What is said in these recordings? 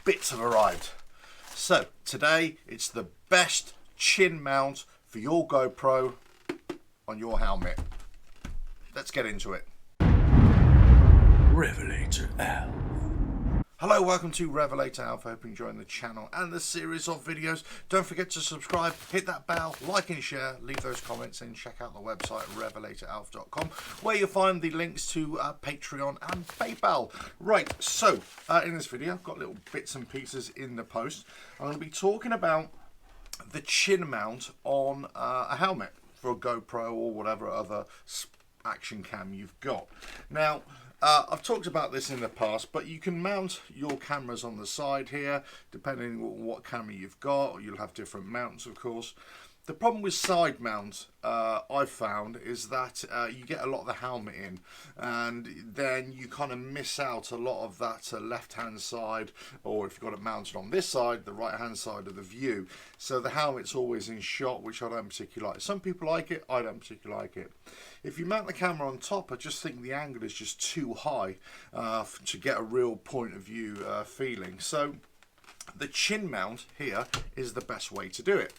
Bits have arrived. So today it's the best chin mount for your GoPro on your helmet. Let's get into it. RevelatorAlf. Hello, welcome to RevelatorAlf. I hope you're enjoying the channel and the series of videos. Don't forget to subscribe, hit that bell, like and share, leave those comments and check out the website RevelatorAlf.com where you'll find the links to Patreon and PayPal. Right, so in this video I've got little bits and pieces in the post. I'm going to be talking about the chin mount on a helmet for a GoPro or whatever other action cam you've got. Now, I've talked about this in the past, but you can mount your cameras on the side here, depending on what camera you've got. You'll have different mounts, of course. The problem with side mounts, I've found, is that you get a lot of the helmet in, and then you kind of miss out a lot of that left-hand side, or if you've got it mounted on this side, the right-hand side of the view. So the helmet's always in shot, which I don't particularly like. Some people like it, I don't particularly like it. If you mount the camera on top, I just think the angle is just too high to get a real point of view feeling. So the chin mount here is the best way to do it.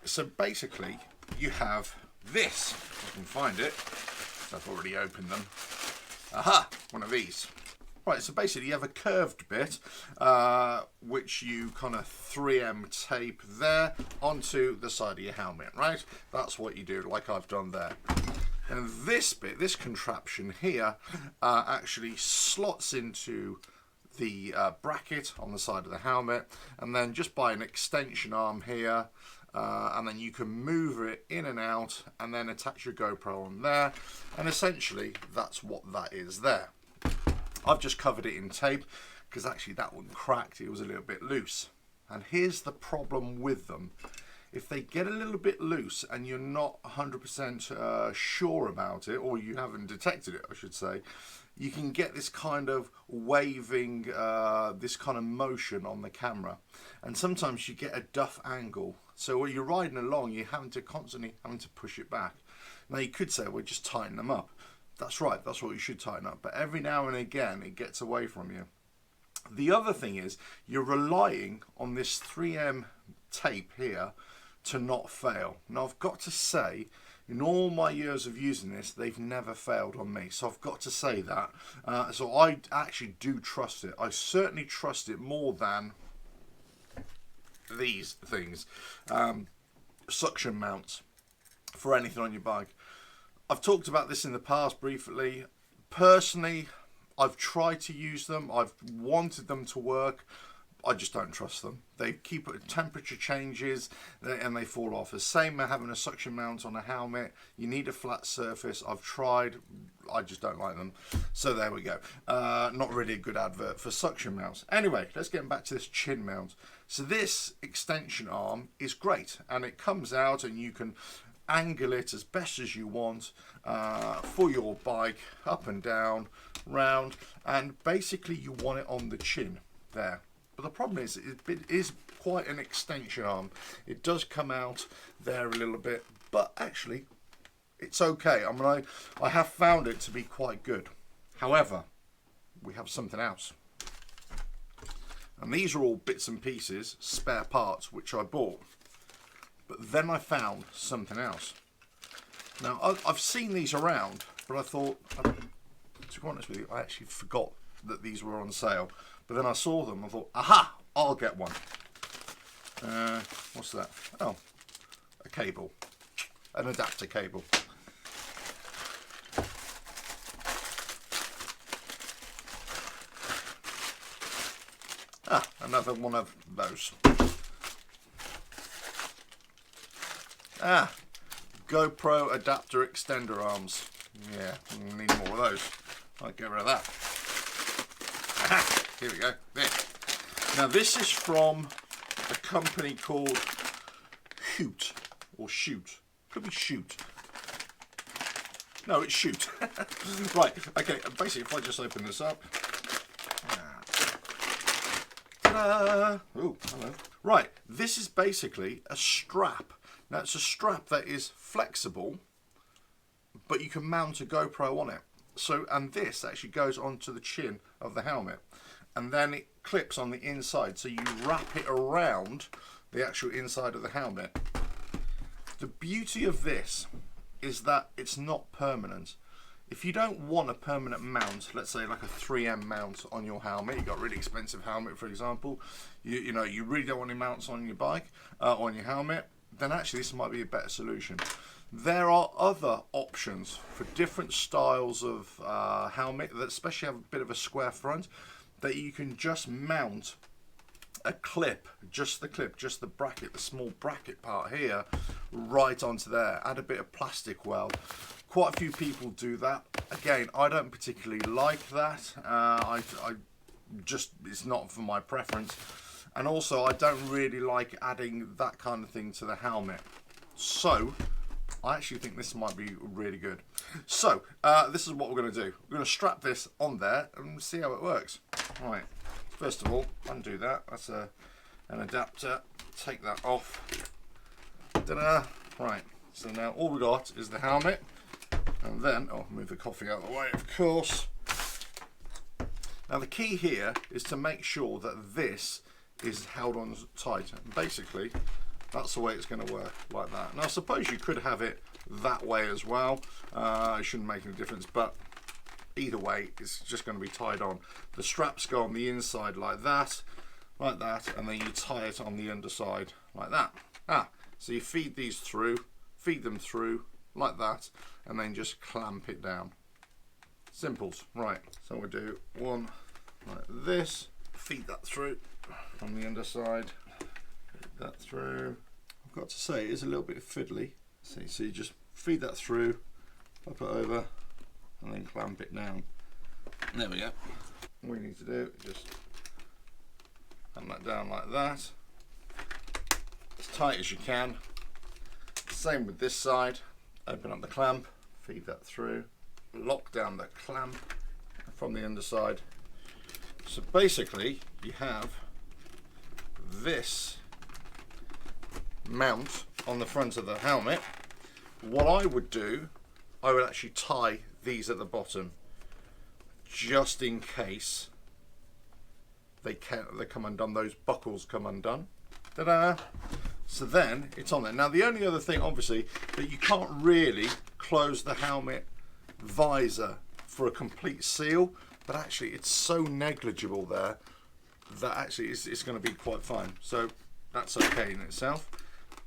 So basically you have this, if I can find it, I've already opened them. Aha, one of these. Right, so basically you have a curved bit which you kind of 3M tape there onto the side of your helmet, right? That's what you do, like I've done there. And this bit, this contraption here, actually slots into the bracket on the side of the helmet, and then just by an extension arm here, and then you can move it in and out and then attach your GoPro on there, and essentially that's what that is there. I've just covered it in tape because actually that one cracked, it was a little bit loose. And here's the problem with them. If they get a little bit loose and you're not 100% sure about it, or you haven't detected it, I should say, you can get this kind of waving, this kind of motion on the camera. And sometimes you get a duff angle. So when you're riding along, you're constantly having to push it back. Now you could say, well, just tighten them up. That's right, that's what you should tighten up. But every now and again, it gets away from you. The other thing is, you're relying on this 3M tape here to not fail. Now I've got to say, in all my years of using this, they've never failed on me. So I've got to say that. So I actually do trust it. I certainly trust it more than these things. Suction mounts for anything on your bike. I've talked about this in the past briefly. Personally, I've tried to use them. I've wanted them to work. I just don't trust them. They keep temperature changes and they fall off. The same as having a suction mount on a helmet. You need a flat surface. I've tried. I just don't like them. So there we go. Not really a good advert for suction mounts. Anyway, let's get back to this chin mount. So this extension arm is great, and it comes out and you can angle it as best as you want for your bike, up and down, round, and basically you want it on the chin there. But the problem is, it is quite an extension arm. It does come out there a little bit, but actually it's okay. I mean, I have found it to be quite good. However, we have something else. And these are all bits and pieces, spare parts, which I bought. But then I found something else. Now, I've seen these around, but I thought, to be honest with you, I actually forgot that these were on sale. But then I saw them, I thought, aha, I'll get one. What's that? Oh, a cable, an adapter cable. Ah, another one of those. Ah, GoPro adapter extender arms. Yeah, need more of those. I'll get rid of that. Aha, here we go. There. Now this is from a company called Shoot, or Shoot. Could be Shoot. No, it's Shoot. Right, okay, basically if I just open this up. Ta-da! Oh, hello. Right, this is basically a strap. Now it's a strap that is flexible, but you can mount a GoPro on it. So, and this actually goes onto the chin of the helmet. and then it clips on the inside, so you wrap it around the actual inside of the helmet. The beauty of this is that it's not permanent. If you don't want a permanent mount, let's say like a 3M mount on your helmet, you got a really expensive helmet for example, you know, you really don't want any mounts on your bike, on your helmet, then actually this might be a better solution. There are other options for different styles of helmet that especially have a bit of a square front, that you can just mount a clip, just the bracket, the small bracket part here, right onto there. Add a bit of plastic weld. Quite a few people do that. Again, I don't particularly like that. I just, it's not for my preference. And also, I don't really like adding that kind of thing to the helmet. So, I actually think this might be really good. So, this is what we're going to do. We're going to strap this on there and see how it works. Right. First of all, undo that. That's an adapter. Take that off. Ta-da! Right. So now all we got is the helmet. And then, oh, move the coffee out of the way, of course. Now the key here is to make sure that this is held on tight. And basically, that's the way it's going to work, like that. Now I suppose you could have it that way as well. It shouldn't make any difference, but either way, it's just going to be tied on. The straps go on the inside like that, and then you tie it on the underside like that. So you feed them through like that, and then just clamp it down. Simples. Right, so we'll do one like this, feed that through from the underside, feed that through. I've got to say, it is a little bit fiddly. See, so you just feed that through, flip it over, and then clamp it down. There we go. All we need to do is just clamp that down like that, as tight as you can. Same with this side. Open up the clamp, feed that through, lock down the clamp from the underside. So basically you have this mount on the front of the helmet. What I would do, I would actually tie these at the bottom, just in case they come undone, those buckles come undone. Ta-da! So then it's on there. Now the only other thing, obviously, that you can't really close the helmet visor for a complete seal, but actually it's so negligible there that actually it's going to be quite fine. So that's okay in itself.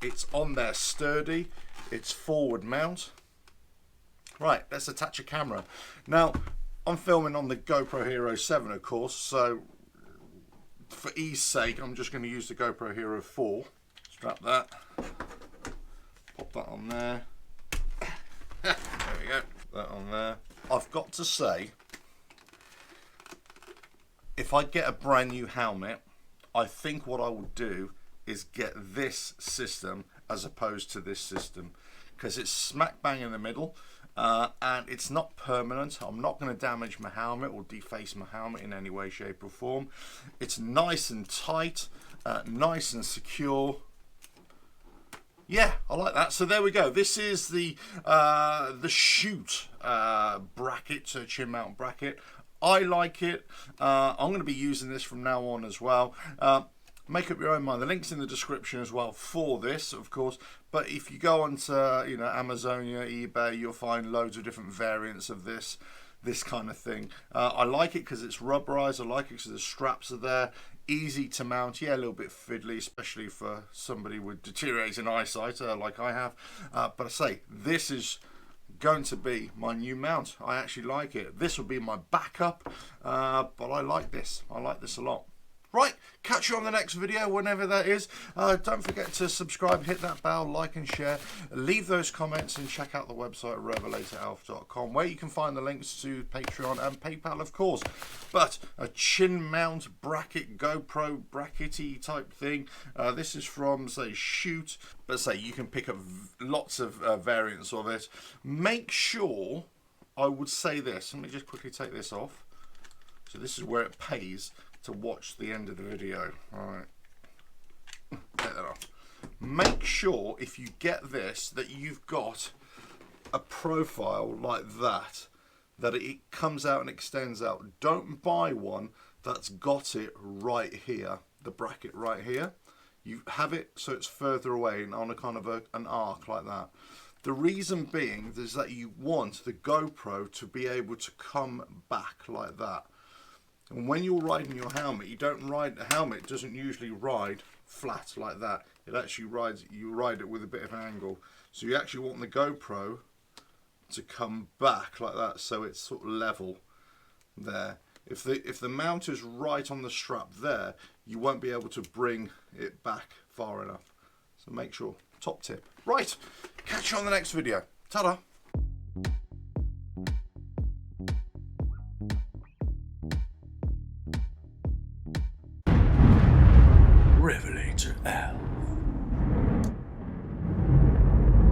It's on there sturdy. It's forward mount. Right, let's attach a camera. Now I'm filming on the GoPro Hero 7, of course, so for ease sake I'm just going to use the GoPro Hero 4. Strap that, pop that on there, there we go, that on there. I've got to say, if I get a brand new helmet, I think what I will do is get this system as opposed to this system, because it's smack bang in the middle, and it's not permanent. I'm not going to damage my helmet or deface my helmet in any way, shape or form. It's nice and tight, nice and secure. Yeah, I like that. So there we go. This is the chute bracket, so chin mount bracket. I like it. I'm going to be using this from now on as well. Make up your own mind. The link's in the description as well for this, of course. But if you go onto Amazonia, eBay, you'll find loads of different variants of this kind of thing. I like it because it's rubberized. I like it because the straps are there. Easy to mount, yeah, a little bit fiddly, especially for somebody with deteriorating eyesight like I have. But I say, this is going to be my new mount. I actually like it. This will be my backup, but I like this. I like this a lot. Right, catch you on the next video, whenever that is. Don't forget to subscribe, hit that bell, like and share. Leave those comments and check out the website RevelatorAlf.com, where you can find the links to Patreon and PayPal, of course. But a chin mount bracket, GoPro brackety type thing. This is from, say, Shoot. But say, you can pick up lots of variants of it. Make sure, I would say this. Let me just quickly take this off. So this is where it pays to watch the end of the video. Alright, take that off. Make sure if you get this that you've got a profile like that it comes out and extends out. Don't buy one that's got it right here, the bracket right here. You have it so it's further away and on a kind of an arc like that. The reason being is that you want the GoPro to be able to come back like that. And when you're riding your helmet, a helmet doesn't usually ride flat like that. It actually you ride it with a bit of an angle. So you actually want the GoPro to come back like that, so it's sort of level there. If the mount is right on the strap there, you won't be able to bring it back far enough. So make sure, top tip. Right, catch you on the next video. Ta-da!